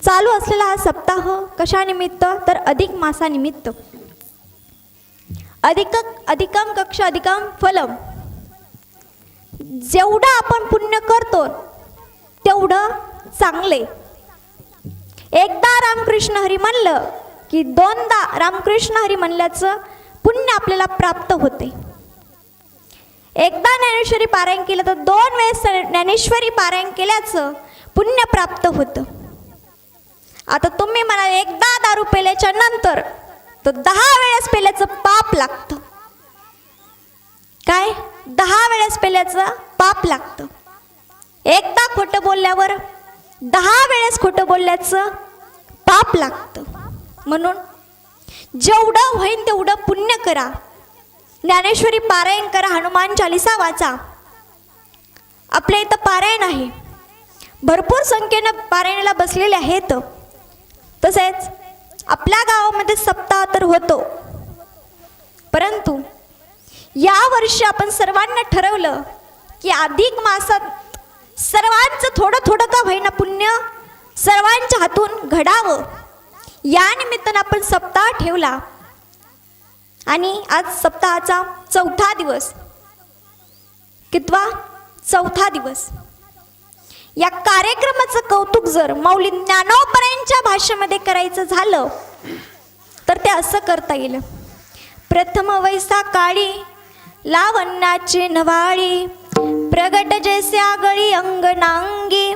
चालू असलेला हा सप्ताह कशानिमित्त तर अधिक मासानिमित्त. अधिकम कक्ष अधिकम फलम. जेवढं आपण पुण्य करतो तेवढं चांगले. एकदा रामकृष्ण हरी म्हणलं की दोनदा रामकृष्ण हरी म्हणल्याचं पुण्य आपल्याला प्राप्त होते. एकदा ज्ञानेश्वरी पारायण केलं तर 2 वेळेस ज्ञानेश्वरी पारायण केल्याचं पुण्य प्राप्त होतं. आता तुम्ही म्हणाल एकदा दारू पेल्याच्या नंतर तर 10 वेळेस पेल्याचं पाप लागतं. काय? 10 वेळेस पेल्याचं पाप लागतं. एकदा खोटं बोलल्यावर 10 वेळेस खोटं बोलल्याचं पाप लागतं. म्हणून जेवढं होईल तेवढं पुण्य करा. ज्ञानेश्वरी पारायण करा, हनुमान चालिसा वाचा. आपल्या इथं पारायण आहे, भरपूर संख्येनं पारायणाला बसलेले आहेत. तसेच आपल्या गावामध्ये सप्ताह तर होतो, परंतु या वर्षी आपण सर्वांना ठरवलं की अधिक मासात सर्वांचं थोडं थोडं का होईना पुण्य सर्वांच्या हातून घडावं. या निमित्तानं आपण सप्ताह ठेवला आणि आज सप्ताहाचा 4था दिवस. कितवा? 4था दिवस. या कार्यक्रमाचं कौतुक जर माऊली ज्ञानोबरायांच्या भाषेमध्ये करायचं झालं तर ते असं करता येईल. प्रथम वैसाखाळी लावण्याची नवाळी प्रगट जैसे आगळी अंगणांगी.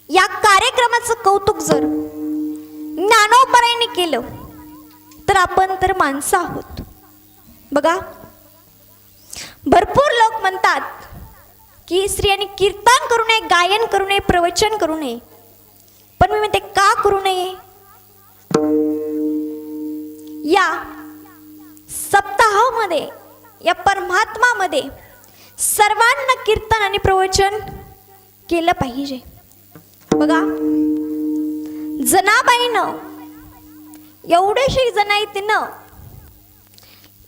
या कार्यक्रमाचं कौतुक जर ज्ञानोबरायांनी केलं तर आपण तर माणसं आहोत. बघा, भरपूर लोक म्हणतात की स्त्रियांनी कीर्तन करू नये, गायन करू नये, प्रवचन करू नये. पण मी म्हणते का करू नये? या सप्ताहामध्ये या परमात्मामध्ये सर्वांना कीर्तन आणि प्रवचन केलं पाहिजे. बघा, जनाबाईनं एवढीशी जनाईतीनं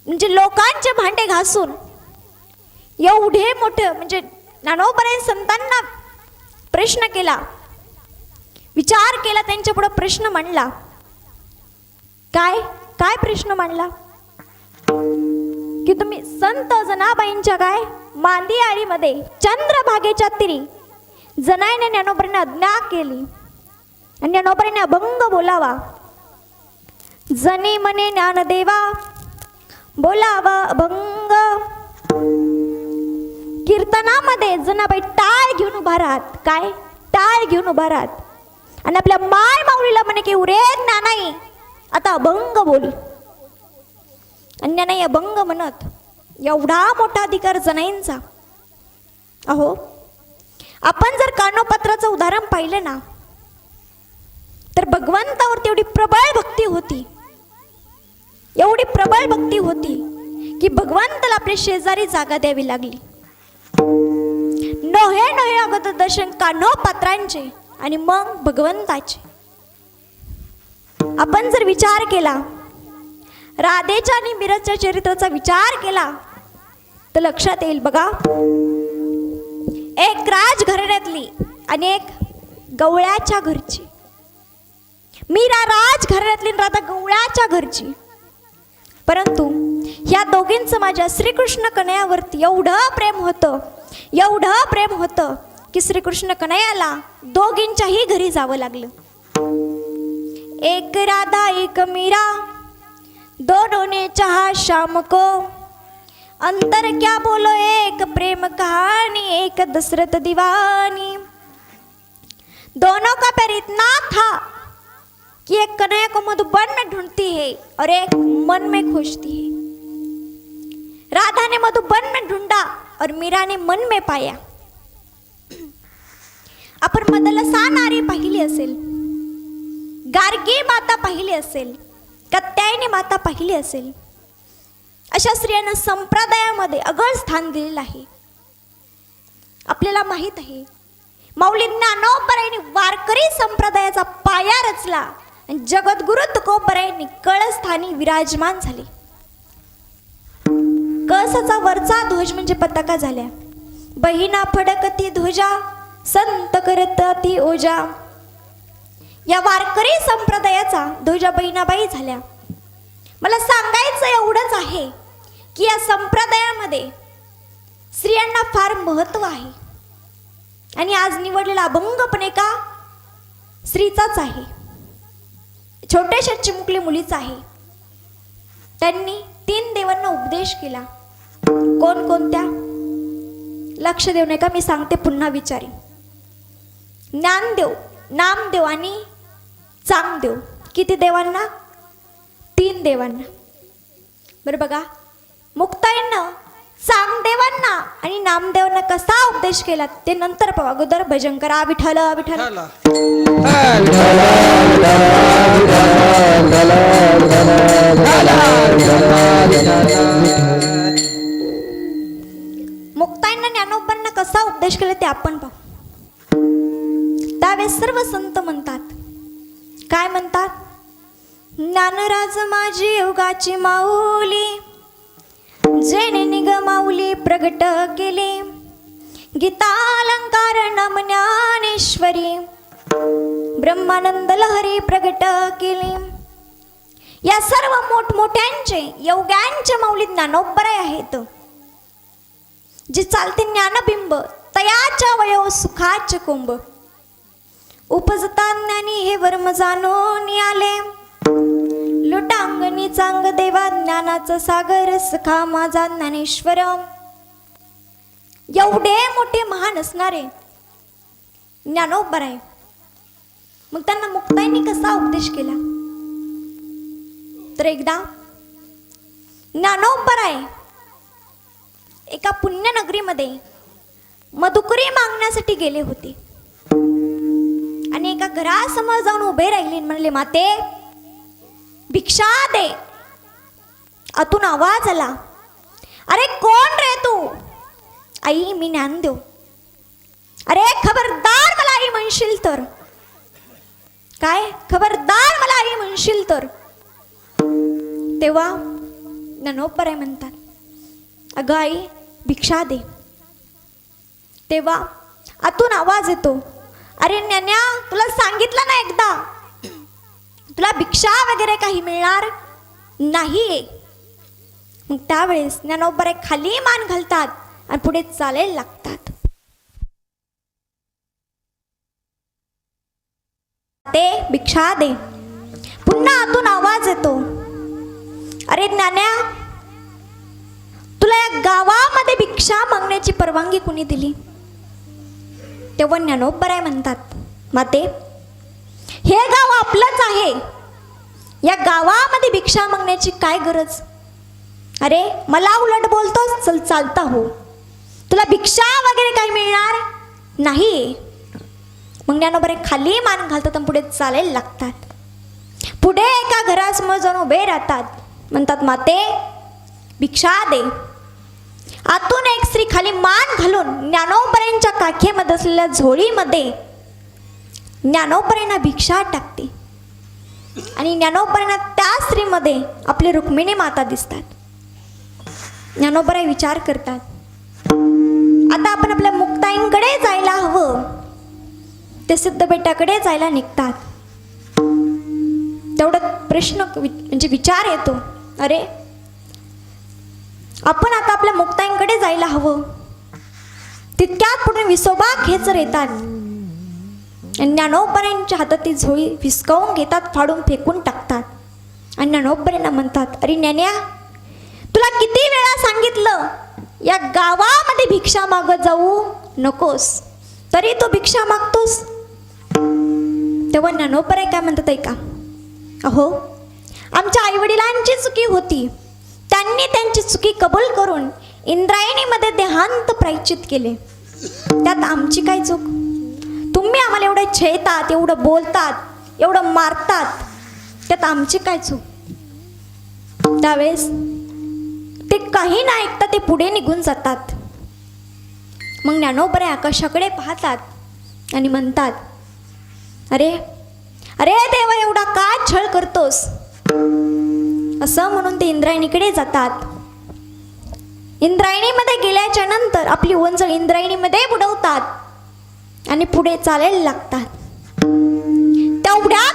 म्हणजे लोकांचे भांडे घासून एवढे मोठं म्हणजे ज्ञानोबराय संतांना प्रश्न केला, विचार केला, त्यांच्या पुढे प्रश्न मांडला. काय काय प्रश्न मांडला? की तुम्ही संत जनाबाईंच्या काय मांदी आळीमध्ये चंद्रभागेच्या तीरी जनाईने ज्ञानोबरांना आज्ञा केली आणि ज्ञानोबरांनी अभंग बोलावा. जनी मने ज्ञानदेवा बोलावा अभंग. कीर्तनामध्ये जनाबाई टाळ घेऊन उभा राहत. काय? टाळ घेऊन उभा राहत आणि आपल्या माय माऊलीला म्हणे की उरे ज्ञानाई आता अभंग बोल. अन्य नाही अभंग म्हणत. एवढा मोठा अधिकार जनाईंचा. अहो, आपण जर कानोपात्राचं उदाहरण पाहिलं ना तर भगवंतावरती एवढी प्रबळ भक्ती होती, एवढी प्रबळ भक्ती होती की भगवंताला आपल्या शेजारी जागा द्यावी लागली. नोहे नोहे अगोदर दर्शन कानोपात्रांचे आणि मग भगवंताचे. आपण जर विचार केला, राधेच्या आणि मीराच्या चरित्राचा विचार केला तर लक्षात येईल. बघा, एक राजघराण्यातली आणि एक गवळ्याच्या घरची. मीरा राजघराण्यातली, राधा गवळ्याच्या घरची. परंतु ह्या दोघींचं माझ्या श्रीकृष्ण कन्हैयावरती एवढं प्रेम होतं, एवढं प्रेम होतं की श्रीकृष्ण कन्हैयाला दोघींच्याही घरी जावं लागलं. एक राधा एक मीरा दोनों ने चाहा शाम को, अंतर क्या बोलो एक प्रेम कहानी एक दशरथ दीवानी. दोनों का प्यार इतना था कि एक कन्हैया को मधुबन में ढूंढती है और एक मन में खोजती है. राधा ने मधुबन में ढूंढा और मीरा ने मन में पाया. आपण मदलसा नारी पाहिली असेल, गार्गी माता पाहिली असेल, कात्यायनी माता पाहिली असेल. अशा स्त्रियांना संप्रदायामध्ये अगळ स्थान दिलेलं आहे. आपल्याला माहित आहे माऊली ज्ञानोबरायांनी वारकरी संप्रदायाचा पाया रचला आणि जगद्गुरु तुकोबरायांनी कळस्थानी विराजमान झाले. कळसाचा वरचा ध्वज म्हणजे पताका झाल्या. बहिणा फडकती ध्वजा संत करत ती ओजा. या वारकरी संप्रदायाचा ध्वजा बहिणाबाई झाल्या. मला सांगायचं एवढंच आहे की या संप्रदायामध्ये स्त्रियांना फार महत्त्व आहे. आणि आज निवडलेला अभंग पण एका स्त्रीचाच आहे, छोट्याशा चिमुकली मुलीचा आहे. त्यांनी 3 देवांना उपदेश केला. कोणत्या? लक्ष देऊ नका, मी सांगते पुन्हा विचारी. ज्ञानदेव, नामदेव आणि चांगदेव. किती देवांना? 3 देवांना. बरं बघा, मुक्ताईंना चांगदेवांना आणि नामदेवांना कसा उपदेश केला ते नंतर पाहू. अगोदर भजन करा. विठ्ठल विठ्ठल. मुक्ताईंना ज्ञानोबांना कसा उपदेश केला ते आपण पाहू. त्यावेळेस सर्व संत म्हणतात, काय म्हणतात? ज्ञानराज माझी योगाची माऊली, जेने निगमाऊली प्रगट केले, गीतालंकार नाम ज्ञानेश्वरी, ब्रह्मानंद लहरी प्रगट केले. या सर्व मोठमोठ्यांचे योग्यांचे माऊली ज्ञानोबराय आहेत. जे चालते ज्ञानबिंब तयाच्या वयो सुखाचे कुंभ, उपजता ज्ञानी हे वर्म जाणून आले, लुटांगणी चांग देवा ज्ञानाचा सागर सखा माझा ज्ञानेश्वर. एवढे मोठे महान असणारे ज्ञानोबराय. मग त्यांना मुक्ताईंनी कसा उपदेश केला? तर एकदा ज्ञानोबराय एका पुण्यनगरीमध्ये मधुकरी मागण्यासाठी गेले होते. आणि एका घरासमोर जाऊन उभे राहिले, म्हणले, माते भिक्षा दे. आतून आवाज आला, अरे कोण रे तू? आई, मी ज्ञानदेव. अरे खबरदार मला आई म्हणशील तर. काय? खबरदार मला आई म्हणशील तर. तेव्हा ज्ञानोबराय म्हणतात, अगं आई भिक्षा दे. तेव्हा आतून आवाज येतो, अरे ज्ञान्या, तुला सांगितलं ना एकदा, तुला भिक्षा वगैरे काही मिळणार नाही. मग त्यावेळेस ज्ञानोबराय खाली मान घालतात आणि पुढे चालायला लागतात. ते भिक्षा दे. पुन्हा आतून आवाज येतो, अरे ज्ञान्या, तुला या गावामध्ये भिक्षा मागण्याची परवानगी कुणी दिली? तेव्हा ज्ञानोबराय म्हणतात, माते हे गाव आपलंच आहे, या गावामध्ये भिक्षा मागण्याची काय गरज? अरे मला उलट बोलतोस, चल चालता हो, तुला भिक्षा वगैरे काही मिळणार नाही. मग ज्ञानोबराय खाली मान घालतात आणि पुढे चालायला लागतात. पुढे एका घरासमोर जाऊन उभे राहतात, म्हणतात, माते भिक्षा दे. आतून एक स्त्री खाली मान घालून ज्ञानोबरायांच्या काखेमध्ये असलेल्या झोळीमध्ये ज्ञानोबरायांना भिक्षा टाकते. आणि ज्ञानोबरायांना त्या स्त्रीमध्ये आपली रुक्मिणी माता दिसतात. ज्ञानोबराय विचार करतात, आता आपण आपल्या मुक्ताईंकडे जायला हवं. ते सिद्धबेटाकडे जायला निघतात. तेवढा प्रश्न म्हणजे विचार येतो, अरे आपण आता आपल्या मुक्ताईंकडे जायला हवं. तितक्यात पुढे विसोबा खेचर येतात. ज्ञानोबरायांच्या हातात ती झोळी विस्कावून घेतात, फाडून फेकून टाकतात. आणि ज्ञानोबरायांना म्हणतात, अरे ज्ञान्या, तुला किती वेळा सांगितलं या गावामध्ये भिक्षा मागत जाऊ नकोस, तरी तू भिक्षा मागतोस. तेव्हा ज्ञानोबराय काय म्हणतात ऐका, अहो आमच्या आईवडिलांची चुकी होती, त्यांनी त्यांची चुकी कबूल करून इंद्रायणीमध्ये देहांत प्रायश्चित केले, त्यात आमची काय चूक? तुम्ही आम्हाला एवढं छेतात, एवढं बोलतात, एवढं मारतात, त्यात आमची काय चूक? त्यावेळेस ते काही न ऐकता ते पुढे निघून जातात. मग ज्ञानोबराय आकाशाकडे पाहतात आणि म्हणतात, अरे अरे देवा, एवढा का छळ करतोस? असं म्हणून ते इंद्रायणीकडे जातात. इंद्रायणीमध्ये गेल्याच्या नंतर आपली ओंजळ इंद्रायणीमध्ये बुडवतात आणि पुढे चालायला लागतात. तेवढ्या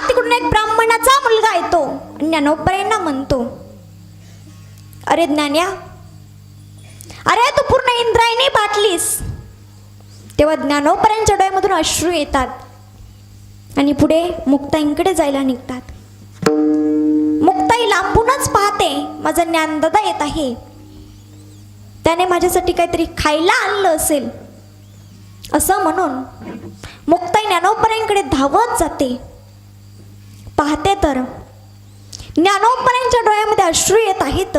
ज्ञानोबरायांना म्हणतो, अरे ज्ञान्या, अरे तू पूर्ण इंद्रायणी बाटलीस. तेव्हा ज्ञानोबरायांच्या डोळ्यामधून अश्रू येतात आणि पुढे मुक्ताईंकडे जायला निघतात. मुक्ताई लांबूनच पाहते, माझा ज्ञानदादा येत आहे, त्याने माझ्यासाठी काहीतरी खायला आणलं असेल असं म्हणून मुक्ताई ज्ञानोबरायांकडे धावत जाते. पाहते तर ज्ञानोबरायांच्या डोळ्यामध्ये अश्रू येत आहेत,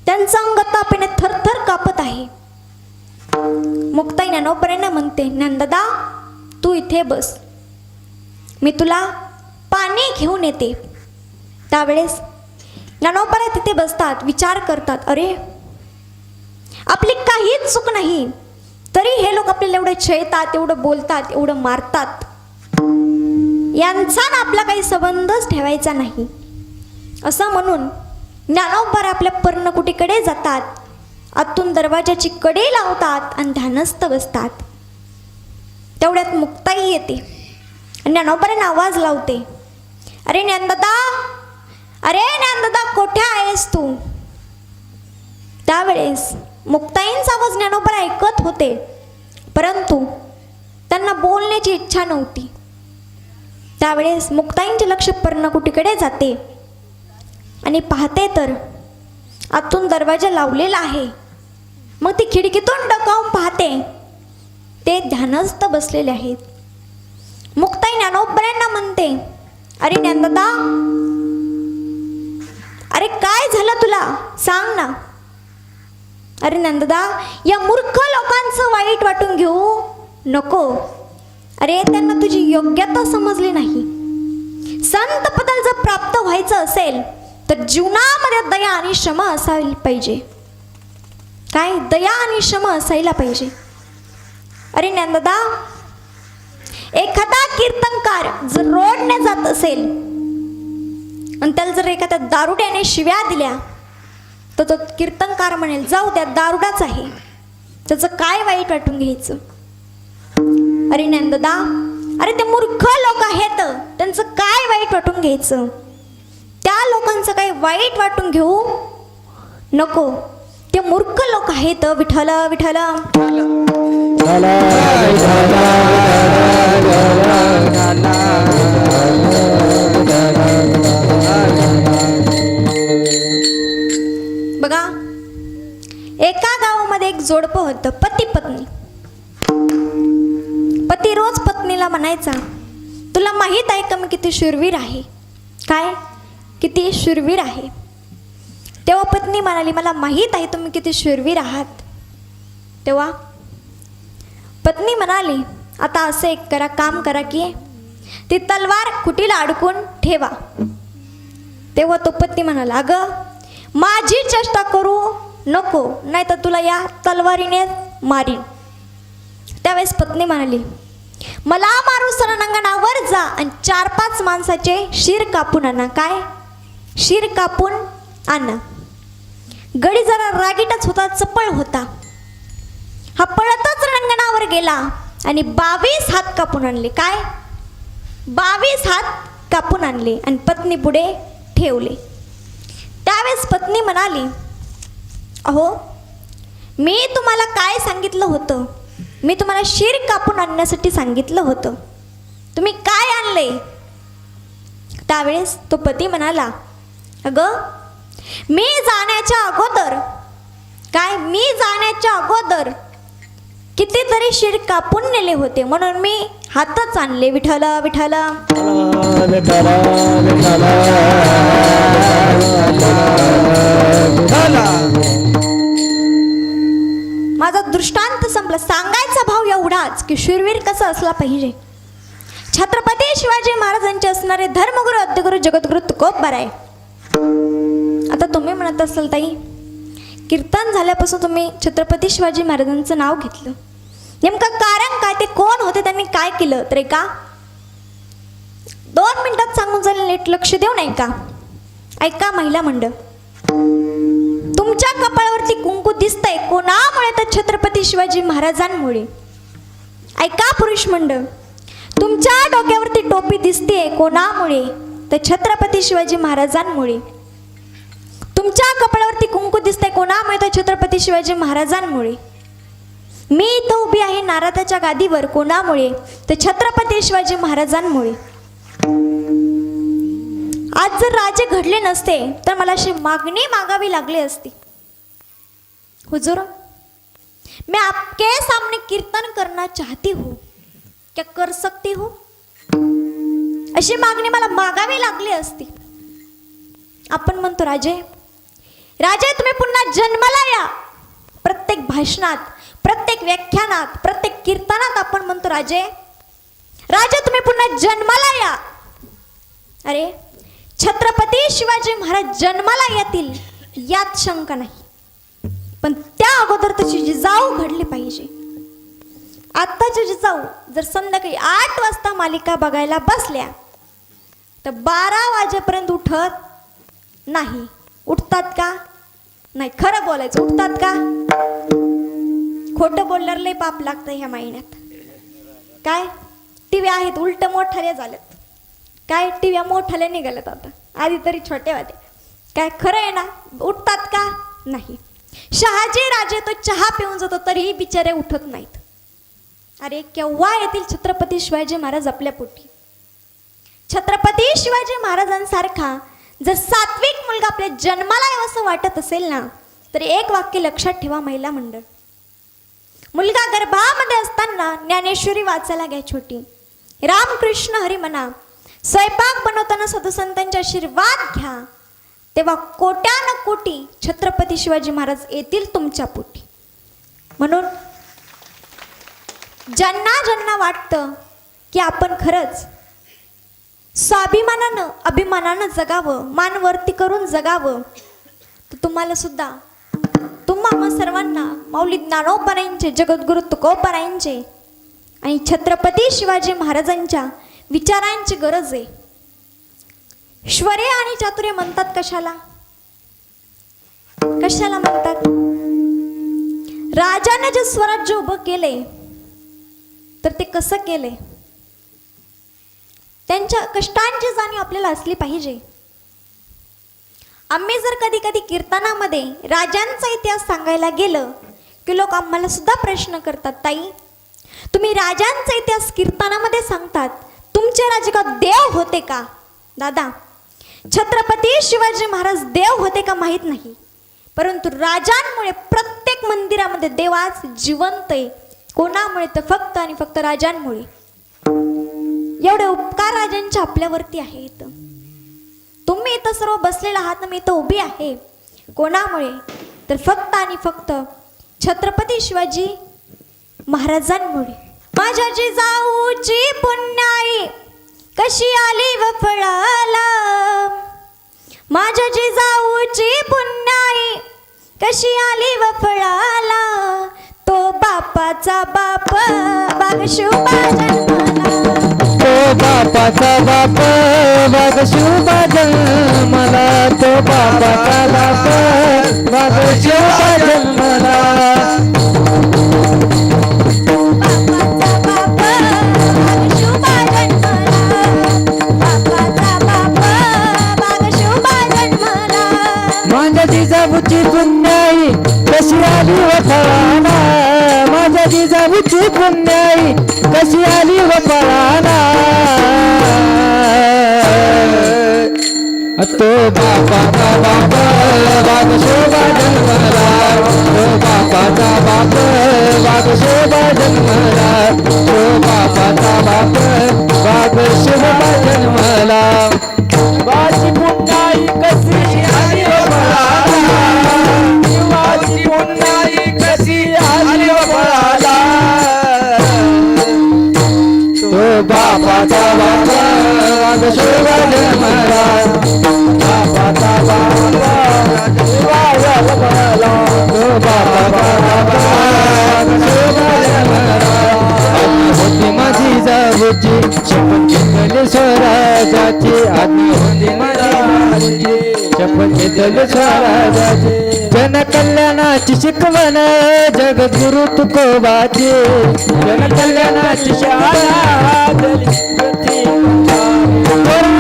त्यांचं अंग तापेने थरथर कापत आहे. मुक्ताई ज्ञानोबरायांना म्हणते, ज्ञानदादा तू इथे बस, मी तुला पाणी घेऊन येते. त्यावेळेस ज्ञानोबराय तिथे बसतात, विचार करतात, अरे आपली काहीच चूक नाही, तरी हे लोक आपल्याला एवढं छळतात, एवढं बोलतात, एवढं मारतात. यांचा ना आपला काही संबंधच ठेवायचा नाही असं म्हणून ज्ञानोबराय आपल्या पर्णकुटीकडे जातात. आतून दरवाजाची कडी लावतात आणि ध्यानस्थ बसतात. तेवढ्यात मुक्ताई येते आणि ज्ञानोबरायांना आवाज लावते, अरे ज्ञानदादा, अरे ज्ञानदादा कोठे आहेस तू. त्यावेळेस मुक्ताईंचा आवाज ज्ञानोबराय ऐकत होते, परंतु त्यांना बोलण्याची इच्छा नव्हती. त्यावेळेस मुक्ताईंचे लक्ष पर्णकुटीकडे जाते आणि पाहते तर आतून दरवाजा लावलेला आहे. मग ती खिडकीतून डोकावून पाहते, ते ध्यानस्थ बसलेले आहेत. मुक्ताई ज्ञानोबरायांना म्हणते, अरे ज्ञानदादा, अरे काय झालं तुला, सांग ना. अरे ज्ञानदादा, या मूर्ख लोकांचं वाईट वाटून घेऊ नको. अरे त्यांना तुझी योग्यता समजली नाही. संत पदाला जर प्राप्त व्हायचं असेल तर जीवनामध्ये दया आणि क्षमा असायला पाहिजे. काय, दया आणि क्षमा असायला पाहिजे. अरे ज्ञानदादा, एखादा कीर्तनकार जर रोडने जात असेल आणि त्याला जर एखाद्या दारुड्याने शिव्या दिल्या तर तो कीर्तनकार म्हणेल, जाऊ द्या, दारुडाच आहे, त्याचं काय वाईट वाटून घ्यायचं. अरे ज्ञानदादा, अरे ते मूर्ख लोक आहेत, त्यांचं काय वाईट वाटून घ्यायचं. त्या लोकांचं काही वाईट वाटून घेऊ नको, ते मूर्ख लोक आहेत. विठ्ठल विठ्ठल. बघा, एका गावामध्ये एक जोडपं होतं, पती पत्नी. पती रोज पत्नीला म्हणायचा, तुला माहीत आहे का मी किती शूरवीर आहे. काय, किती शूरवीर आहे. तेव्हा पत्नी म्हणाली, मला माहीत आहे तुम्ही किती शूरवीर आहात. तेव्हा पत्नी म्हणाली, आता असं एक करा, काम करा की ती तलवार खुटीला अडकून ठेवा. तेव्हा तो पती म्हणाला, अगं माझी चेष्टा करू नको, नाही तर तुला या तलवारीने मारीन. त्यावेळेस पत्नी म्हणाली, मला मारू रणांगणावर जा आणि 4-5 माणसाचे शिर कापून आणा. काय, शिर कापून आणा. गडी जरा रागीटच होता, चपळ होता. हा पळतच रणांगणावर गेला आणि 22 हात कापून आणले. काय, 22 हात कापून आणले आणि पत्नी पुढे ठेवले. त्यावेळेस पत्नी म्हणाली, अहो मी तुम्हाला काय सांगितलं होतं, मी तुम्हाला शिर कापून आणण्यासाठी सांगितलं होतं, तुम्ही काय आणले. त्यावेळेस तो पती म्हणाला, अगं मी जाण्याच्या अगोदर, काय, मी जाण्याच्या अगोदर कितीतरी शिर कापून नेले होते, म्हणून मी हातच आणले. विठ्ठल विठ्ठल. माझा दृष्टांत संपला. सांगायचा भाव एवढाच की शूरवीर कसं असला पाहिजे. छत्रपती शिवाजी महाराजांचे असणारे धर्मगुरू, अध्यगुरू, जगद्गुरू तुकोबराय. आता तुम्ही म्हणत असाल, ताई कीर्तन झाल्यापासून तुम्ही छत्रपती शिवाजी महाराजांचं नाव घेतलं, नेमकं कारण काय, ते कोण होते, त्यांनी काय केलं. तर एका 2 मिनिटात सांगून जाईल, नीट लक्ष देऊन ऐका. ऐका महिला मंडळ, तुमच्या कपाळावरती कुंकू दिसतंय कोणामुळे, तर छत्रपती शिवाजी महाराजांमुळे. ऐका पुरुष मंडळ, तुमच्या डोक्यावरती टोपी दिसते कोणामुळे, तर छत्रपती शिवाजी महाराजांमुळे. तुमच्या कपाळावरती कुंकू दिसतंय कोणामुळे? तर छत्रपती शिवाजी महाराजांमुळे. मी इथं उभी आहे नारदाच्या गादीवर कोणामुळे? तर छत्रपती शिवाजी महाराजांमुळे. आज जर राजे घडले नसते तर मला अशी मागणी मागावी लागली असती. हुजूर, मैं आपके सामने कीर्तन करना चाहती हूँ, क्या कर सकती हूँ? अशी मागणी मला मागावी लागली असती. आपण म्हणतो राजे, राजे तुम्ही पुन्हा जन्माला या. प्रत्येक भाषणात, प्रत्येक व्याख्यानात, प्रत्येक कीर्तनात आपण म्हणतो राजे, राजे तुम्ही पुन्हा जन्माला या. अरे छत्रपती शिवाजी महाराज जन्माला येतील यात शंका नाही, पण त्या अगोदर तशी जिजाऊ घडली पाहिजे. आत्ताच्या जिजाऊ जर संध्याकाळी 8 वाजता मालिका बघायला बसल्या तर 12 वाजेपर्यंत उठत नाही. उठतात का? नाही. खरं बोलायचं, उठतात का? खोटं बोलल्यावर लय पाप लागतं ह्या महिन्यात. काय टीव्ही आहेत उलट मोठाले झालेत. काय टीव्या मोठाले निघालेत आता, आधी तरी छोटे होते. काय खरं आहे ना? उठतात का? नाही. शहाजी राजे तो चहा पिऊन जातो तरीही बिचारे उठत नाहीत. अरे केव्हा येतील छत्रपती शिवाजी महाराज आपल्या पोटी? छत्रपती शिवाजी महाराजांसारखा जर सात्विक मुलगा आपल्या जन्माला यावं असं वाटत असेल ना, तर एक वाक्य लक्षात ठेवा महिला मंडळ. मुलगा गर्भामध्ये असताना ज्ञानेश्वरी वाचायला घ्या छोटी. रामकृष्ण हरी म्हणा. स्वयंपाक बनवताना साधू संतांचे आशीर्वाद घ्या. तेव्हा कोट्यान कोटी छत्रपती शिवाजी महाराज येतील तुमच्या पोटी. म्हणून ज्यांना ज्यांना वाटतं की आपण खरंच स्वाभिमानानं अभिमानानं जगावं, मान वरती करून जगावं, तर तुम्हाला सुद्धा, तुम्हा सर्वांना माऊली ज्ञानोबारायांचे, जगद्गुरु तुकोबारायांचे आणि छत्रपती शिवाजी महाराजांच्या विचारांची गरज आहे. श्वर्य आणि चातुर्य म्हणतात कशाला? कशाला म्हणतात? राजाने जे स्वराज्य उभं केले तर ते कसं केले? त्यांच्या कष्टांची जाणीव आपल्याला असली पाहिजे. आम्ही जर कधी कधी कीर्तनामध्ये राजांचा इतिहास सांगायला गेलं की लोक आम्हाला सुद्धा प्रश्न करतात, ताई तुम्ही राजांचा इतिहास कीर्तनामध्ये सांगतात, तुमचे राजे का देव होते का? दादा, छत्रपती शिवाजी महाराज देव होते का माहीत नाही, परंतु राजांमुळे प्रत्येक मंदिरामध्ये देव आज जिवंत आहे. कोणामुळे? तर फक्त आणि फक्त राजांमुळे. एवढे उपकार राजांचे आपल्यावरती आहेत. तुम्ही इथं सर्व बसलेला आहात ना, मी इथं उभी आहे. कोणामुळे? तर फक्त आणि फक्त छत्रपती शिवाजी महाराजांमुळे. माझ्या जिजाऊची पुण्याई कशी आली व फळाला, माझ्या जिजाऊची पुण्याई कशी आली व फळाला, तो बापाचा बाप वाघ शुभा जन्माला, तो बापाचा बाप वाघ शुभा जन्माला, तो बापाचा बाप वाघ शुभा जन्माला, जिजाऊची पुण्याई कशी आली व फळाला, माझ्या जिजाऊची पुण्याई कशी आली व फळाला, तो बापाचा बाप वाघ शोभा जन्मला, तो बापाचा बाप वाघ शोभा जन्मला, तो बापाचा बाप वाघ शोभा जन्मला, वाची पुण्याई कशी आली व फळाला, वाची पुण्याई कशी आली व फळाला, तो बापाचा बाप वाघ शोभा जन्मला, बापाचा बाप वाघ जन्मला, तो बापाचा बाप वाघ शोभा जन्मला, होती माझी जाऊची शपथ घेतली स्वराजाची, आज्ञा होती माझी शपथ घेतली स्वराजाची, जनकल्याणाची शिकवण जगद्गुरु तुकोबाची, जनकल्याणाची शाळा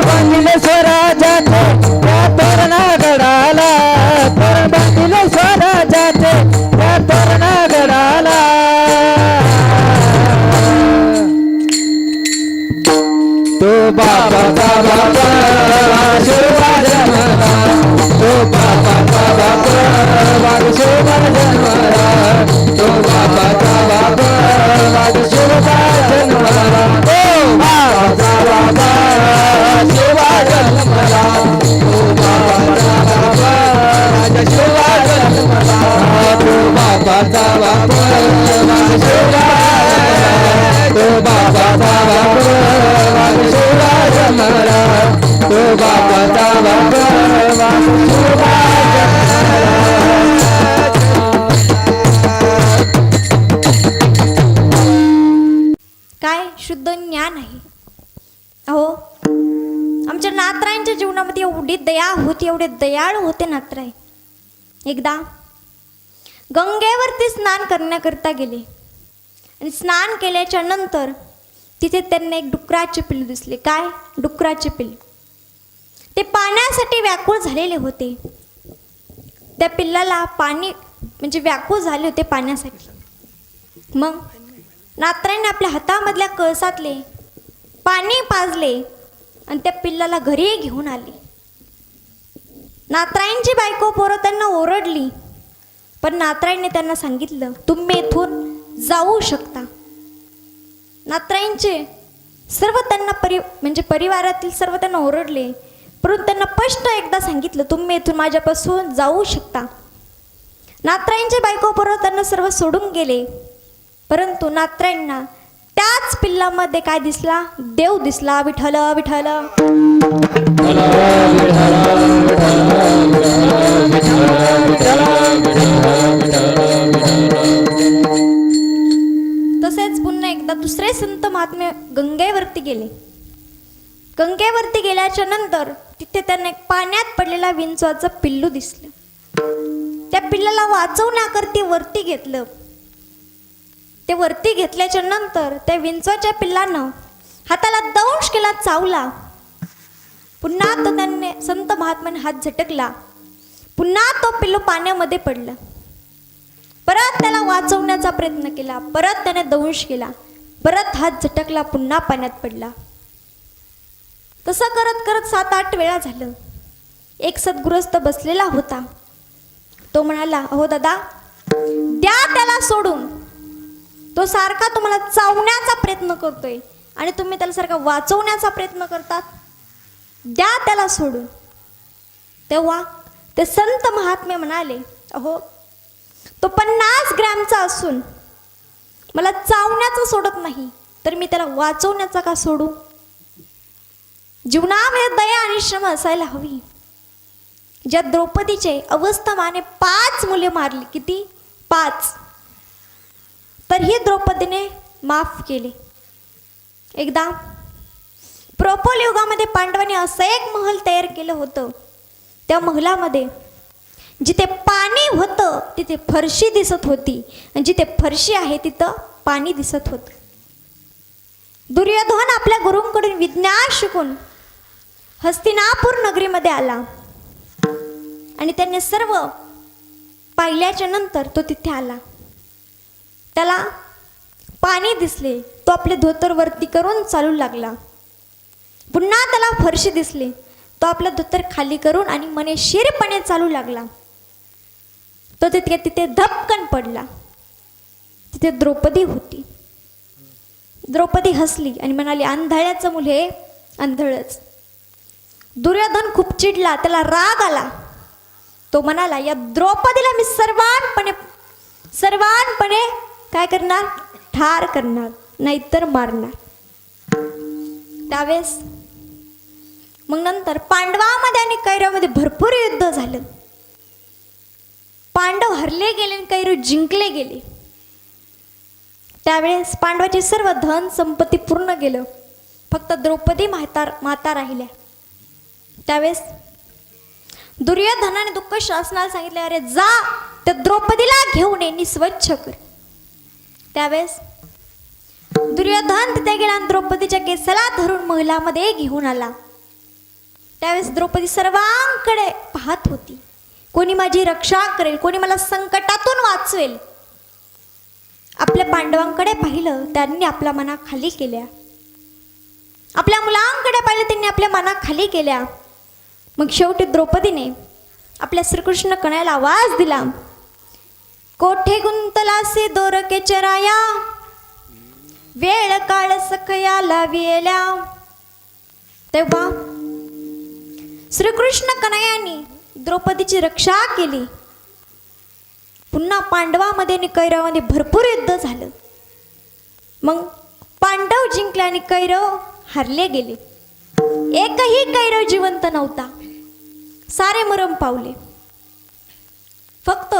बांधिले स्वरा बापाचा बाप वाघशिवा जन्मला, तो बापाचा बाप वाघशिवा जन्मला, तो बापाचा बाप वाघशिवा जन्मला, तो बापाचा बाप शिवा जन्मला, तो बापाचा बाप वाघशिवा जन्मला, तो बापाचा बाप वाघशिवा, तो बापाचा बाप वाघशिवा जन्मला, तो बापाचा बाप वाघशिवा काय शुद्ध ज्ञान आहे. अहो आमच्या नातरायांच्या जीवनामध्ये एवढी दया होती, एवढे दयाळू होते नातराय. एकदा गंगेवरती स्नान करण्याकरता गेले आणि स्नान केल्याच्या नंतर तिथे त्यांना एक डुकराचे पिल्लू दिसले. काय? डुकराचे पिल्लू. ते पाण्यासाठी व्याकुळ झालेले होते. त्या पिल्लाला पाणी म्हणजे व्याकुळ झाले होते पाण्यासाठी. मग नातरांनी आपल्या हातामधल्या कळसातले पाणी पाजले आणि त्या पिल्लाला घरी घेऊन आले. नातराईंची बायको पोरं त्यांना ओरडली, पण नातराईंनी त्यांना सांगितलं तुम्ही इथून जाऊ शकता. नातराईंचे सर्व त्यांना म्हणजे परिवारातील सर्व त्यांना ओरडले, परंतु त्यांना स्पष्ट एकदा सांगितलं तुम्ही इथून माझ्यापासून जाऊ शकता. नातराईंचे बायको पोरं त्यांना सर्व सोडून गेले, परंतु नातराईंना त्याच पिल्लामध्ये काय दिसला? देव दिसला. विठ्ठल विठ्ठल. तसेच पुन्हा एकदा दुसरे संत महात्मे गंगेवरती गेले. गंगेवरती गेल्याच्या नंतर तिथे त्यांना एक पाण्यात पडलेला विंचवाचं पिल्लू दिसलं. त्या पिल्लाला वाचवण्याकरती वरती घेतलं. ते वरती घेतल्याच्या नंतर त्या विंचवाच्या पिल्लानं हाताला दंश केला, चावला. पुन्हा तो त्याने संत महात्म्याने हात झटकला. पुन्हा तो पिल्लू पाण्यामध्ये पडला. परत त्याला वाचवण्याचा प्रयत्न केला, परत त्याने दंश केला, परत हात झटकला, पुन्हा पाण्यात पडला. तसं करत करत 7-8 वेळा झालं. एक सद्गृहस्थ बसलेला होता. तो म्हणाला अहो दादा द्या त्याला सोडून, तो सारखा तुम्हाला चावण्याचा प्रयत्न करतोय आणि तुम्ही त्याला सारखा वाचवण्याचा प्रयत्न करतात, द्या त्याला सोडून. तेव्हा ते संत महात्मे म्हणाले अहो तो 50 ग्रॅमचा असून मला चावण्याचा सोडत नाही, तर मी त्याला वाचवण्याचा का सोडू? जीवनामध्ये दया आणि श्रम असायला हवी. ज्या द्रौपदीचे अवस्थामाने 5 मुले मारली, किती? 5. तर ही द्रौपदीने माफ केले. एकदा प्रोपोल युगामध्ये पांडवांनी असं एक महल तयार केलं होतं. त्या महलामध्ये जिथे पाणी होतं तिथे फरशी दिसत होती आणि जिथे फरशी आहे तिथं पाणी दिसत होतं. दुर्योधन आपल्या गुरूंकडून विज्ञान शिकून हस्तिनापूर नगरीमध्ये आला आणि त्याने सर्व पाहिल्याच्या नंतर तो तिथे आला. त्याला पाणी दिसले, तो आपले धोतर वरती करून चालू लागला. पुन्हा त्याला फरशी दिसली, तो आपलं धोतर खाली करून आणि मनेशीरपणे चालू लागला. तो तिथे धपकन पडला. तिथे द्रौपदी होती. द्रौपदी हसली आणि म्हणाली आंधळ्याचं मुल हे आंधळच. दुर्योधन खूप चिडला, त्याला राग आला. तो म्हणाला या द्रौपदीला मी सर्वांपणे काय करणार? ठार करणार, नाहीतर मारणार. त्यावेळेस मग नंतर पांडवामध्ये आणि कैरवामध्ये भरपूर युद्ध झालं. पांडव हरले गेले आणि कैरव जिंकले गेले. त्यावेळेस पांडवाचे सर्व धन संपत्ती पूर्ण गेलं, फक्त द्रौपदी माता राहिल्या. त्यावेळेस दुर्योधनाने दुःख शासनाला सांगितले अरे जा त्या द्रौपदीला घेऊन ये, स्वच्छ कर. त्यावेळेस दुर्योधन तिथे गेला आणि द्रौपदीच्या केसाला धरून महलामध्ये घेऊन आला. त्यावेळेस द्रौपदी सर्वांकडे पाहत होती, कोणी माझी रक्षा करेल, कोणी मला संकटातून वाचवेल. आपल्या पांडवांकडे पाहिलं, त्यांनी आपल्या मना खाली केल्या. आपल्या मुलांकडे त्यांनी आपल्या मना खाली केल्या. मग शेवटी द्रौपदीने आपल्या श्रीकृष्ण कन्हैयाला आवाज दिला, कोठे गुंतलासे दोरकेच्या राया, वेळ काळ सखया लाविल्या. तेव्हा श्रीकृष्ण कन्हैयाने द्रौपदीची रक्षा केली. पुन्हा पांडवामध्ये आणि कैरवामध्ये भरपूर युद्ध झालं. मग पांडव जिंकले आणि कैरव हारले गेले. एकही कैरव जिवंत नव्हता, सारे मरण पावले. फक्त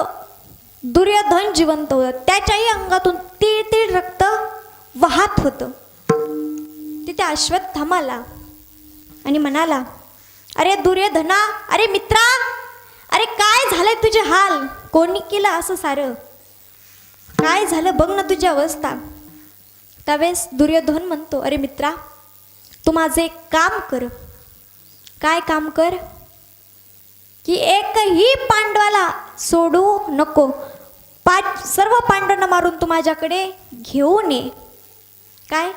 दुर्योधन जिवंत होता. त्याच्याही अंगातून तीळ तीळ रक्त वाहत होतं. तिथे अश्वत्थामाला आणि म्हणाला, अरे दुर्योधना, अरे मित्रा, अरे काय झालंय तुझे हाल, कोणी केलं असं सारं, काय झालं बघ ना तुझी अवस्था. त्यावेळेस दुर्योधन म्हणतो, अरे मित्रा, तू माझं एक काम कर. काय काम कर? की एकही पांडवाला सोडू नको, सर्व पांडवांना मारून तू माझ्याकडे घेऊन ये. काय?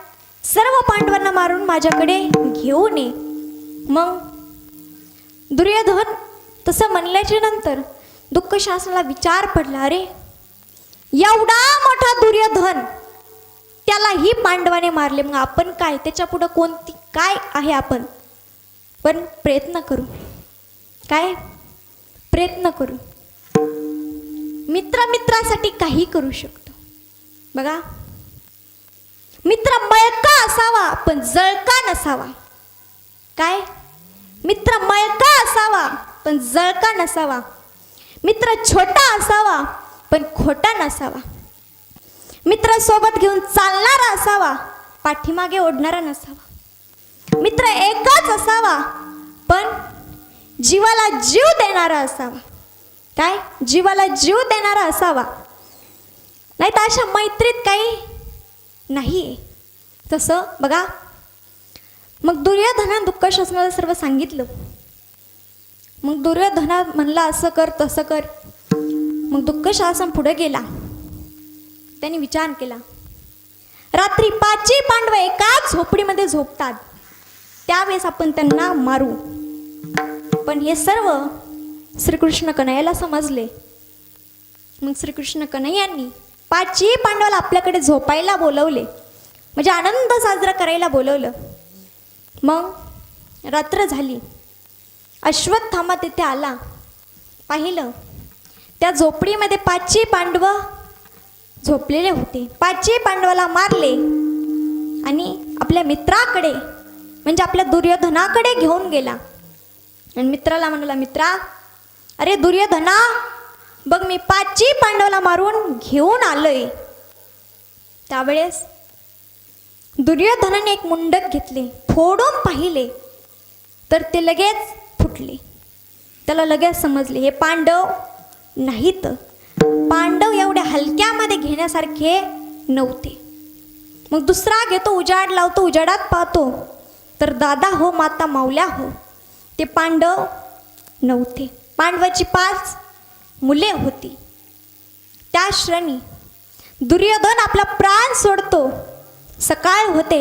सर्व पांडवांना मारून माझ्याकडे घेऊन ये. मग दुर्योधन तसं म्हणल्याच्या नंतर दुःखशासनाला विचार पडला, अरे एवढा मोठा दुर्योधन, त्यालाही पांडवाने मारले, मग आपण काय, त्याच्या पुढं कोणती काय आहे आपण. पण प्रयत्न करू. काय? प्रयत्न करू. मित्रासाठी काही करू शकतो. बघा, मित्र मळका असावा पण जळका नसावा. काय? मित्र मळका असावा पण जळका नसावा. मित्र छोटा असावा पण खोटा नसावा. मित्र सोबत घेऊन चालणारा असावा, पाठीमागे ओढणारा नसावा. मित्र एकच असावा पण जीवाला जीव देणारा असावा. काय? जीवाला जीव देणारा असावा. नाही तर अशा मैत्रीत काही नाही. तसं बघा, मग दुर्योधना दुःखशासनाला सर्व सांगितलं. मग दुर्योधना म्हणला, असं कर तसं कर. मग दुःखशासन पुढे गेला. त्यांनी विचार केला, रात्री 5 पांडव एकाच झोपडीमध्ये झोपतात, त्यावेळेस आपण त्यांना मारू. पण हे सर्व श्रीकृष्ण कन्हैयाला समजले. मग श्रीकृष्ण कन्हैयांनी 5 पांडवाला आपल्याकडे झोपायला बोलवले, म्हणजे आनंद साजरा करायला बोलवलं. मग रात्र झाली. अश्वत्थामा तिथे आला. पाहिलं, त्या झोपडीमध्ये 5 पांडव झोपलेले होते. 5 पांडवाला मारले आणि आपल्या मित्राकडे, म्हणजे आपल्या दुर्योधनाकडे घेऊन गेला. आणि मित्राला म्हणाला, मित्रा, अरे दुर्योधना, बघ मी 5 पांडवाला मारून घेऊन आलोय. त्यावेळेस दुर्योधनाने एक मुंडक घेतले, फोडून पाहिले तर ते लगेच फुटले. त्याला लगेच समजले, हे पांडव नाहीत. पांडव एवढ्या हलक्यामध्ये घेण्यासारखे नव्हते. मग दुसरा घेतो, उजाड लावतो, उजाडात पाहतो तर दादा हो माता माऊल्या हो, ते पांडव नव्हते. पांडवाची 5 मुले होती. त्या क्षणी दुर्योधन आपला प्राण सोडतो. सकाळ होते.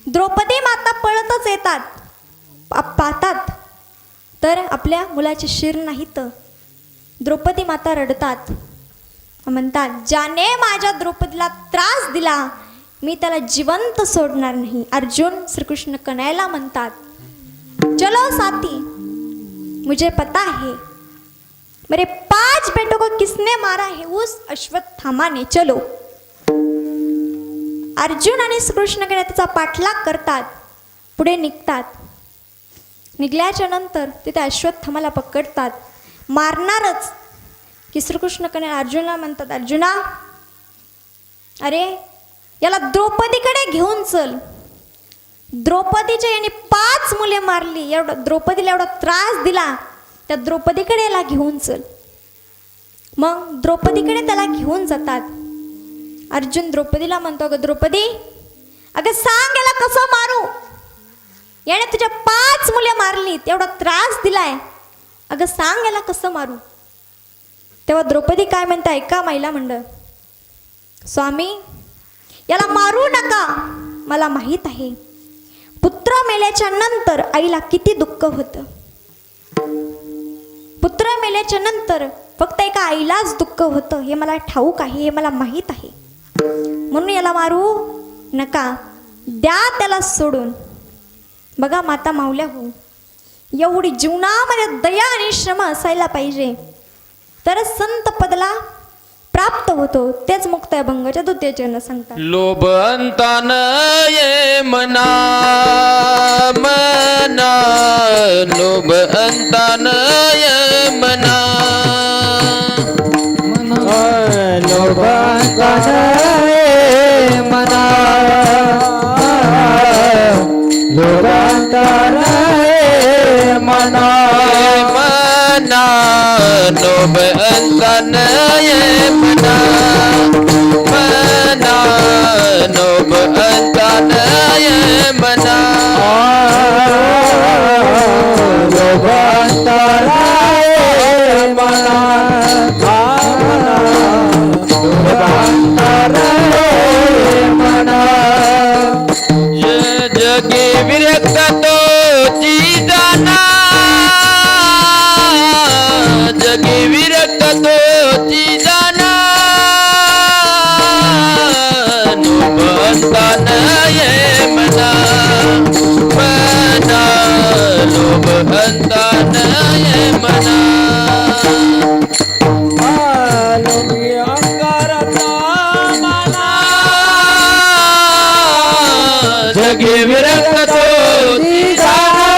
द्रौपदी माता पळतच येतात. पाहतात तर आपल्या मुलाचे शिर नाही. तर द्रौपदी माता रडतात, म्हणतात, ज्याने माझ्या द्रौपदीला त्रास दिला मी त्याला जिवंत सोडणार नाही. अर्जुन श्रीकृष्ण कन्हैयाला म्हणतात, चलो साथी, मुझे पता है मेरे 5 बेटों को किसने मारा है, उस अश्वत्थामा ने, चलो. अर्जुन आणि श्रीकृष्ण कन्हैया त्याचा पाठलाग करतात, पुढे निघतात. निघल्याच्या नंतर तिथे अश्वत्थामाला पकडतात, मारणारच. की श्रीकृष्ण कन्हैया अर्जुनला म्हणतात, अर्जुना, अरे याला द्रौपदीकडे घेऊन चल. द्रौपदीच्या याने 5 मुले मारली, द्रौपदीला एवढा त्रास दिला, त्या द्रौपदीकडे याला घेऊन चल. मग द्रौपदीकडे त्याला घेऊन जातात. अर्जुन द्रौपदीला म्हणतो, अगं द्रौपदी, अगं सांग याला कसं मारू, याने तुझ्या 5 मुले मारलीत, एवढा त्रास दिलाय, अगं सांग याला कसं मारू. तेव्हा द्रौपदी काय म्हणते ऐका महिला मंडळ, स्वामी याला मारू नका, मला माहीत आहे पुत्र मेल्याच्या नंतर आईला किती दुःख होतं. पुत्र मेल्याच्या नंतर फक्त एका आईलाच दुःख होतं, हे मला ठाऊक आहे, हे मला माहीत आहे. म्हणून याला मारू नका, द्या त्याला सोडून. बघा माता माऊल्या हो, एवढी जीवनामध्ये दया आणि श्रम असायला पाहिजे, तरच संत पदला प्राप्त होतो. तेच मुक्ताभंगाच्या द्वितीय चरण सांगतात. लोभ अंता न ये मना मना, लोभ अंता न ये मना, लोभ अंता न ये मना, लोभ अंता न ये मना, मना लोभ अंता न ये मना, मना लोभ अंता न ये मना, लोभ अंता न ये मना, लोभ अंता न ये मना. ये जगी विरक्त तोची जाना, जगी विरक्त तोची जाना, लोभ अंता न ये मना, मना लोभ अंता न ये मना. लोभी अंगारता मना, जगी विरक्त तोची जाना,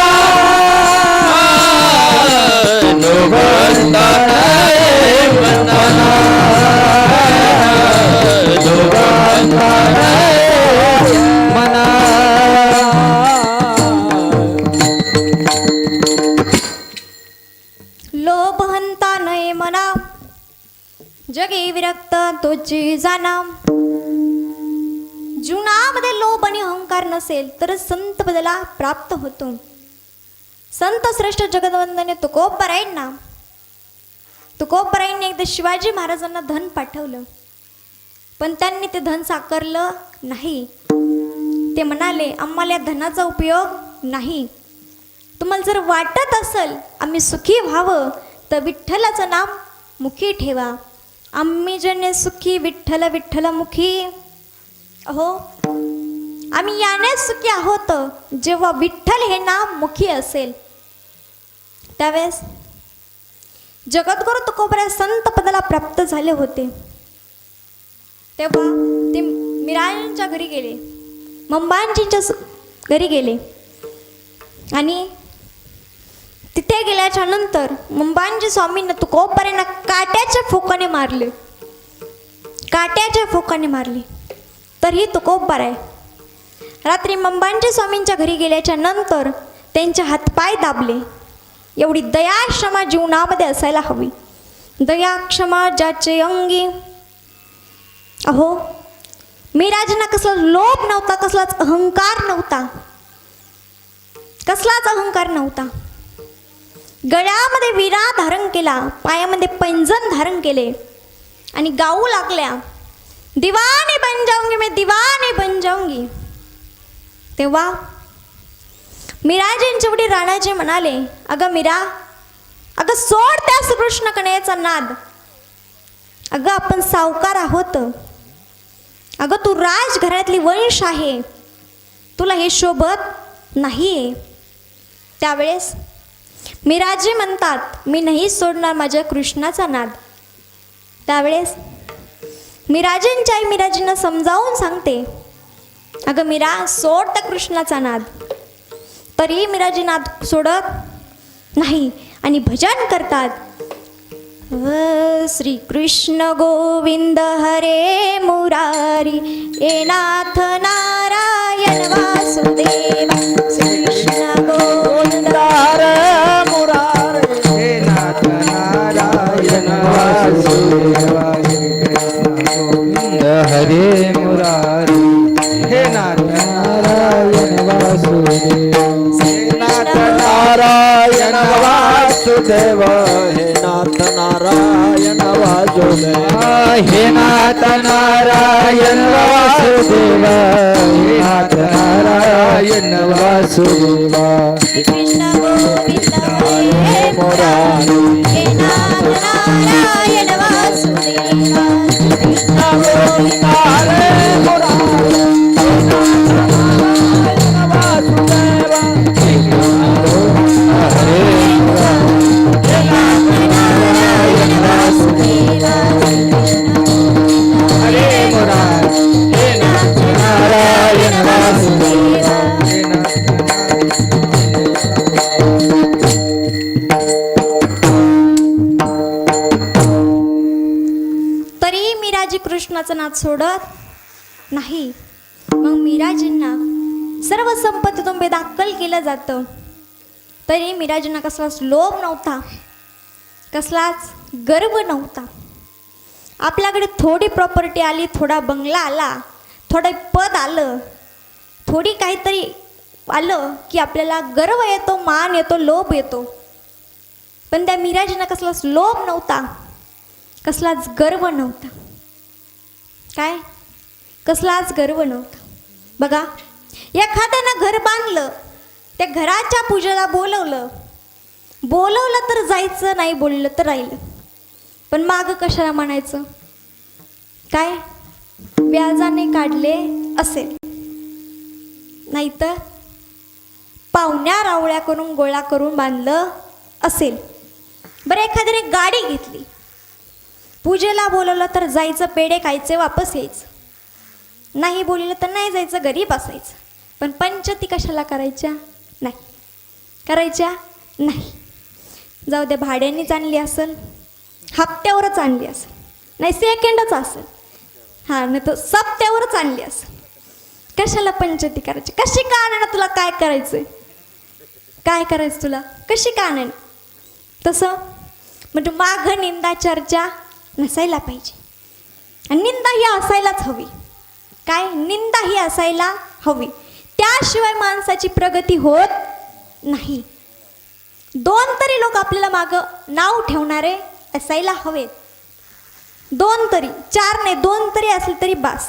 लोभ अंता न ये मना, लोभ अंता न ये मना. लोभ हंता नये मना, जगी विरक्त तोची जाना. जीवनामध्ये लोभ आणि अहंकार नसेल तर संत पदाला प्राप्त होतो. संत श्रेष्ठ जगदवंदने तुकोबरायांना एकदा शिवाजी महाराजांना धन पाठवलं, पण त्यांनी ते धन साकारलं नाही. ते म्हणाले, आम्हाला या धनाचा उपयोग नाही. तुम्हाला जर वाटत असेल आम्ही सुखी व्हावं तर विठ्ठलाचं नाम मुखी ठेवा. आम्ही जने सुखी विठ्ठल विठ्ठल मुखी. अहो, आम्ही याने सुखी आहोत जेव्हा विठ्ठल हे नाम मुखी असेल. त्यावेळेस जगद्गुरु तुकोबराय संत पदाला प्राप्त झाले होते. तेव्हा ते मीरांच्या घरी गेले, मंबांजींच्या घरी गेले आणि तिथे गेल्याच्या नंतर मंबांजी स्वामींना तुकोबरायांना काट्याच्या फोकाने मारले, काट्याच्या फोकाने मारले. तर ही तुकोबराय रात्री मंबांजी स्वामींच्या घरी गेल्याच्या नंतर त्यांचे हातपाय दाबले. एवढी दया क्षमा जीवनामध्ये असायला हवी. दया क्षमा ज्याचे अंगी. अहो, मीराजींना कसला लोभ नव्हता, कसलाच अहंकार नव्हता, कसलाच अहंकार नव्हता. गळ्यामध्ये विरा धारण केला, पायामध्ये पैंजण धारण केले आणि गाऊ लागल्या, दीवाने बन जाऊंगी मैं, दीवाने बन जाऊंगी. तेव्हा मीराजींच्या वडील राणाजी म्हणाले, अगं मीरा, अगं सोड त्या श्रीकृष्ण कन्हैयाचा नाद. अगं आपण सावकार आहोत, अगं तू राजघरातली वंश आहे, तुला हे शोभत नाही. त्यावेळेस मीराजी म्हणतात, मी नाही सोडणार माझ्या कृष्णाचा नाद. त्यावेळेस मीराजींची आई मीराजींना समजावून सांगते, अगं मीरा, सोड त्या कृष्णाचा नाद. तरी मीराजी नाद सोडत नाही आणि भजन करतात. श्री कृष्ण गोविंद हरे मुरारी, ए नाथ नारायण वासुदेवा. श्री कृष्ण गोविंद हरे मुरारी, हे नाथ नारायण वासुदेवा. हरे मुरारी, हे नाथ नारायण वासुदेव. नाथ नारायण वासुदेव, हे नाथ नाथ नारायण वासुदेव हे नाथ नारायण वासुदेव हे नाथ नारायण वासुदेव कृष्ण गोविंद हरे मुरारी हे नाथ नारायण वासुदेव कृष्ण गोविंद हरे मुरारी तरी मीराजी कृष्णाचं नाद सोडत नाही. मग मीराजींना सर्व संपत्तीतून बेदखल केलं जातं. तरी मीराजींना कसलाच लोभ नव्हता, कसलाच गर्व नव्हता. आपल्याकडे थोडी प्रॉपर्टी आली, थोडा बंगला आला, थोडं पद आलं, थोडी काहीतरी आलं की आपल्याला गर्व येतो, मान येतो, लोभ येतो. पण त्या मीराजींना कसलाच लोभ नव्हता, कसलाच गर्व नव्हता. काय? कसलाच गर्व नव्हता. बघा, एखाद्यानं घर बांधलं, त्या घराच्या पूजेला बोलवलं तर जायचं, नाही बोललं तर राहिलं. पण मागं कशाला म्हणायचं? काय? व्याजाने काढले असेल, नाहीतर पाहुण्या रावळ्या करून गोळा करून बांधलं असेल. बरं, एखाद्याने गाडी घेतली, पूजेला बोलवलं तर जायचं, पेढे खायचे, वापस यायचं. नाही बोललं तर नाही जायचं, घरी बसायचं. पण पंचती कशाला करायच्या? नाही करायच्या नाही. जाऊ दे, भाड्यानेच आणली असेल, हप्त्यावरच आणली असेल, नाही सेकंडच असेल, हां, नाही तर सप्त्यावरच आणली असेल. कशाला पंचती करायची? कशी का आणणं? तुला काय करायचंय? काय करायचं तुला? कशी का आणणं? तसं म्हणजे मागं निंदा चर्चा नसायला पाहिजे. आणि निंदा ही असायलाच हवी. काय? निंदा ही असायला हवी. त्याशिवाय माणसाची प्रगती होत नाही. दोन तरी लोक आपल्याला मागं नाव ठेवणारे असायला हवेत. दोन तरी, चार नाही, दोन तरी असले तरी बास.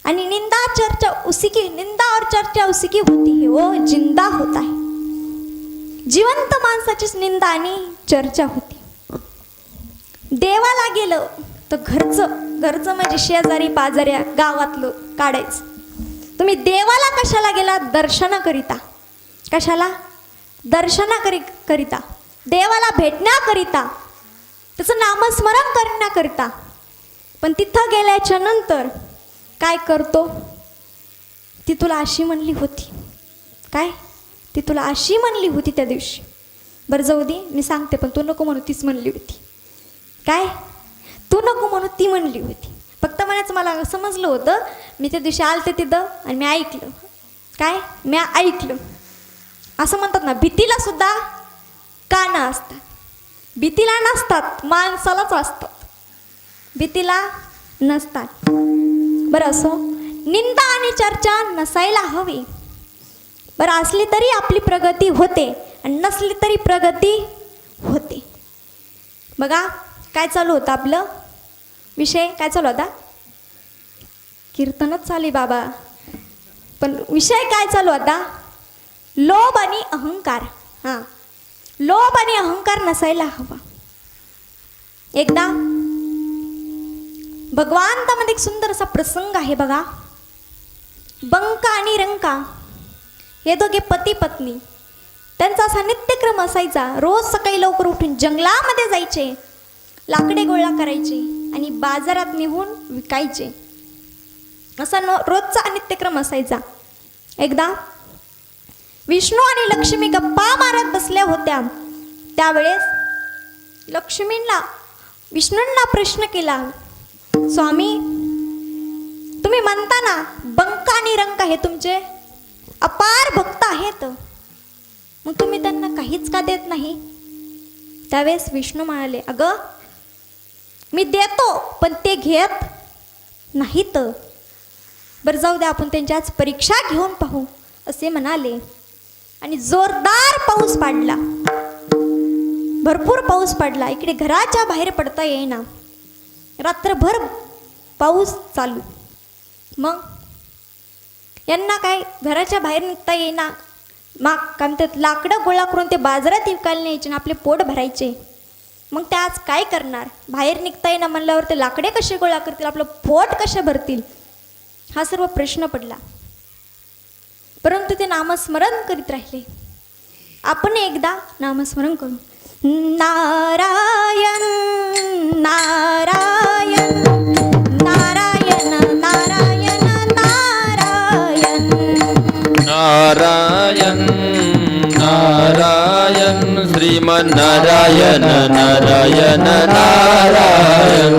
आणि निंदा और चर्चा उसी की होती है, वो जिंदा होता है. जिवंत माणसाचीच निंदा आणि चर्चा होती. देवाला गेलं तर घरचं म्हणजे शेजारी पाजाऱ्या गावातलं काढायचं. तुम्ही देवाला कशाला गेला? दर्शनाकरिता. कशाला? दर्शनाकरिता, देवाला भेटण्याकरिता, त्याचं नामस्मरण करण्याकरिता. पण तिथं गेल्याच्या नंतर काय करतो? ती तुला अशी म्हणली होती. काय? ती तुला अशी म्हणली होती त्या दिवशी. बरं जाऊ दे, मी सांगते, पण तू नको म्हणू, तीच म्हणली होती. काय? तू नको म्हणू, ती म्हणली होती. फक्त म्हणायचं मला समजलं होतं, मी त्या दिवशी आलते तिथं आणि मी ऐकलं. काय? मी ऐकलं. असं म्हणतात ना, भीतीला सुद्धा कानं असतात. भीतीला नसतात, माणसालाच असतात. भीतीला नसतात. बरं, असो, निंदा आणि चर्चा नसायला हवी. बरं, असली तरी आपली प्रगती होते आणि नसली तरी प्रगती होते. बघा, काय चालू होतं आपलं विषय? काय चालू होता? कीर्तनच चालू बाबा. पण विषय काय चालू होता? लोभ आणि अहंकार. हां, लोभ आणि अहंकार नसायला हवा. एकदा भगवंतामध्ये एक सुंदर असा प्रसंग आहे बघा. बंका आणि रंका हे दोघे पती पत्नी, त्यांचा असा नित्यक्रम असायचा. रोज सकाळी लवकर उठून जंगलामध्ये जायचे, लाकडे गोळा करायचे आणि बाजारात नेऊन विकायचे. असा रोजचा नित्यक्रम असायचा. एकदा विष्णू आणि लक्ष्मी गप्पा मारत बसल्या होत्या. त्यावेळेस विष्णूंना प्रश्न केला, स्वामी, तुम्ही म्हणता ना बंका आणि रंका हे तुमचे अपार भक्त आहेत, मग तुम्ही त्यांना काहीच का देत नाही? त्यावेळेस विष्णू म्हणाले, अगं मी देतो, पण ते घेत नाहीत. बरं जाऊ द्या, आपण त्यांची आज परीक्षा घेऊन पाहू असे म्हणाले. आणि जोरदार पाऊस पडला. भरपूर पाऊस पडला, इकडे घराच्या बाहेर पडता येईना, रात्रभर पाऊस चालू. मग यांना काय घराच्या बाहेर निघता येईना, मग काय म्हणतात लाकडं गोळा करून ते बाजारात विकायला न्यायचे ना आपले पोट भरायचे. मग ते आज काय करणार, बाहेर निघता येईना म्हणल्यावर ते लाकडे कसे गोळा करतील, आपलं पोट कसे भरतील, हा सर्व प्रश्न पडला. परंतु ते नामस्मरण करीत राहिले. आपण एकदा नामस्मरण करू. नारायण नारायण नारायण नारायण नारायण नारायण नारायण श्रीमन्नारायण नारायण नारायण